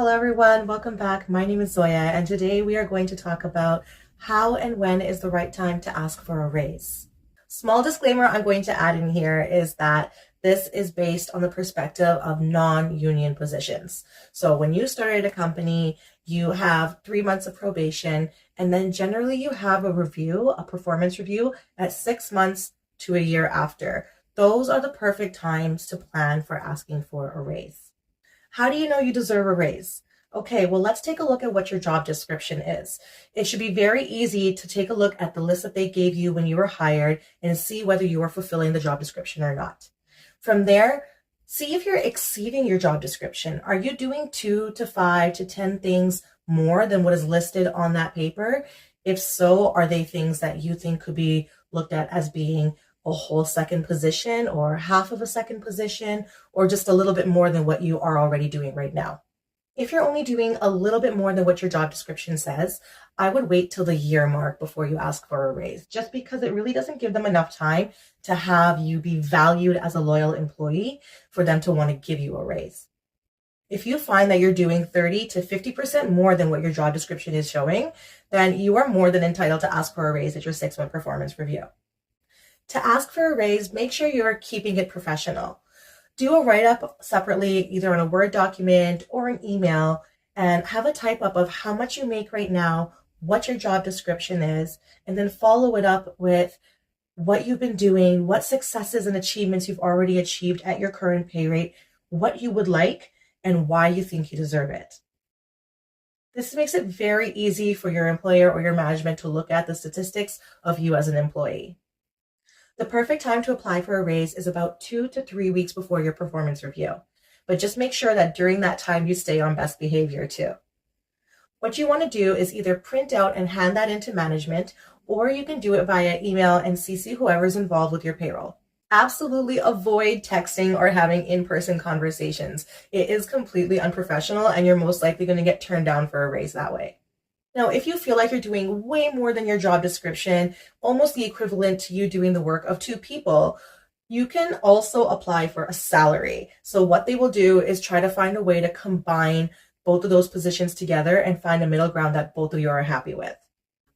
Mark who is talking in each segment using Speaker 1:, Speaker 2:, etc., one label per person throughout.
Speaker 1: Hello, everyone. Welcome back. My name is Zoya, and today we are going to talk about how and when is the right time to ask for a raise. Small disclaimer I'm going to add in here is that this is based on the perspective of non-union positions. So when you started a company, you have 3 months of probation, and then generally you have a review, a performance review at 6 months to a year after. Those are the perfect times to plan for asking for a raise. How do you know you deserve a raise? Okay, well, let's take a look at what your job description is. It should be very easy to take a look at the list that they gave you when you were hired and see whether you are fulfilling the job description or not. From there, see if you're exceeding your job description. Are you doing 2 to 5 to 10 things more than what is listed on that paper? If so, are they things that you think could be looked at as being a whole second position or half of a second position, or just a little bit more than what you are already doing right now? If you're only doing a little bit more than what your job description says, I would wait till the year mark before you ask for a raise, just because it really doesn't give them enough time to have you be valued as a loyal employee for them to want to give you a raise. If you find that you're doing 30 to 50% more than what your job description is showing, then you are more than entitled to ask for a raise at your 6-month performance review. To ask for a raise, make sure you're keeping it professional. Do a write-up separately, either on a Word document or an email, and have a type-up of how much you make right now, what your job description is, and then follow it up with what you've been doing, what successes and achievements you've already achieved at your current pay rate, what you would like, and why you think you deserve it. This makes it very easy for your employer or your management to look at the statistics of you as an employee. The perfect time to apply for a raise is about 2 to 3 weeks before your performance review, but just make sure that during that time you stay on best behavior too. What you want to do is either print out and hand that into management, or you can do it via email and CC whoever's involved with your payroll. Absolutely avoid texting or having in-person conversations. It is completely unprofessional, and you're most likely going to get turned down for a raise that way. Now, if you feel like you're doing way more than your job description, almost the equivalent to you doing the work of 2 people, you can also apply for a salary. So what they will do is try to find a way to combine both of those positions together and find a middle ground that both of you are happy with.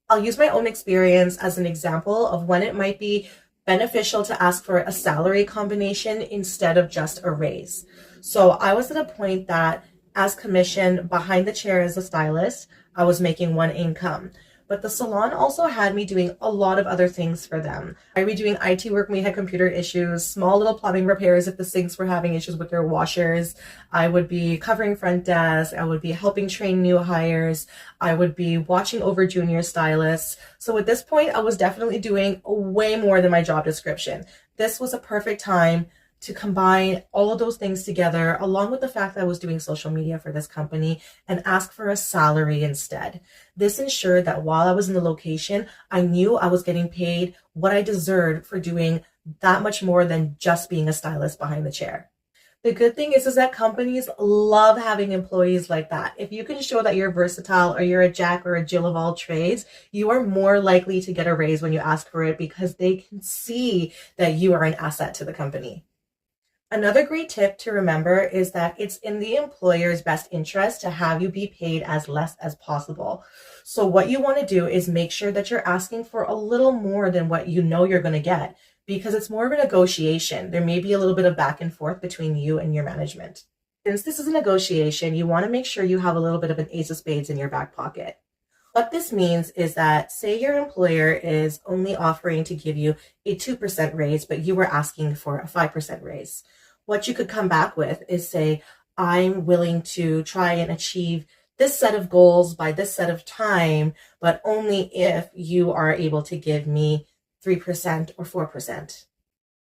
Speaker 1: I'll use my own experience as an example of when it might be beneficial to ask for a salary combination instead of just a raise. So I was at a point that, as commission behind the chair as a stylist, I was making one income. But the salon also had me doing a lot of other things for them. I'd be doing IT work when we had computer issues, small little plumbing repairs if the sinks were having issues with their washers. I would be covering front desk. I would be helping train new hires. I would be watching over junior stylists. So at this point, I was definitely doing way more than my job description. This was a perfect time to combine all of those things together, along with the fact that I was doing social media for this company, and ask for a salary instead. This ensured that while I was in the location, I knew I was getting paid what I deserved for doing that much more than just being a stylist behind the chair. The good thing is that companies love having employees like that. If you can show that you're versatile or you're a jack or a Jill of all trades, you are more likely to get a raise when you ask for it, because they can see that you are an asset to the company. Another great tip to remember is that it's in the employer's best interest to have you be paid as less as possible. So what you want to do is make sure that you're asking for a little more than what you know you're going to get, because it's more of a negotiation. There may be a little bit of back and forth between you and your management. Since this is a negotiation, you want to make sure you have a little bit of an ace of spades in your back pocket. What this means is that, say your employer is only offering to give you a 2% raise, but you were asking for a 5% raise. What you could come back with is say, I'm willing to try and achieve this set of goals by this set of time, but only if you are able to give me 3% or 4%.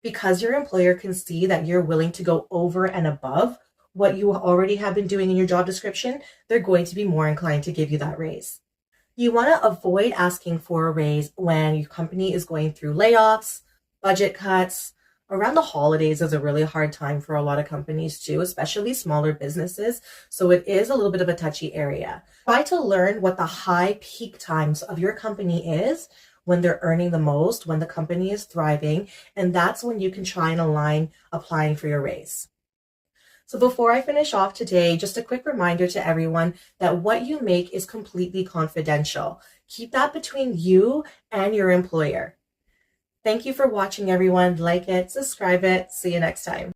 Speaker 1: Because your employer can see that you're willing to go over and above what you already have been doing in your job description, they're going to be more inclined to give you that raise. You want to avoid asking for a raise when your company is going through layoffs, budget cuts. Around the holidays is a really hard time for a lot of companies too, especially smaller businesses. So it is a little bit of a touchy area. Try to learn what the high peak times of your company is, when they're earning the most, when the company is thriving, and that's when you can try and align applying for your raise. So before I finish off today, just a quick reminder to everyone that what you make is completely confidential. Keep that between you and your employer. Thank you for watching, everyone. Like it, subscribe it. See you next time.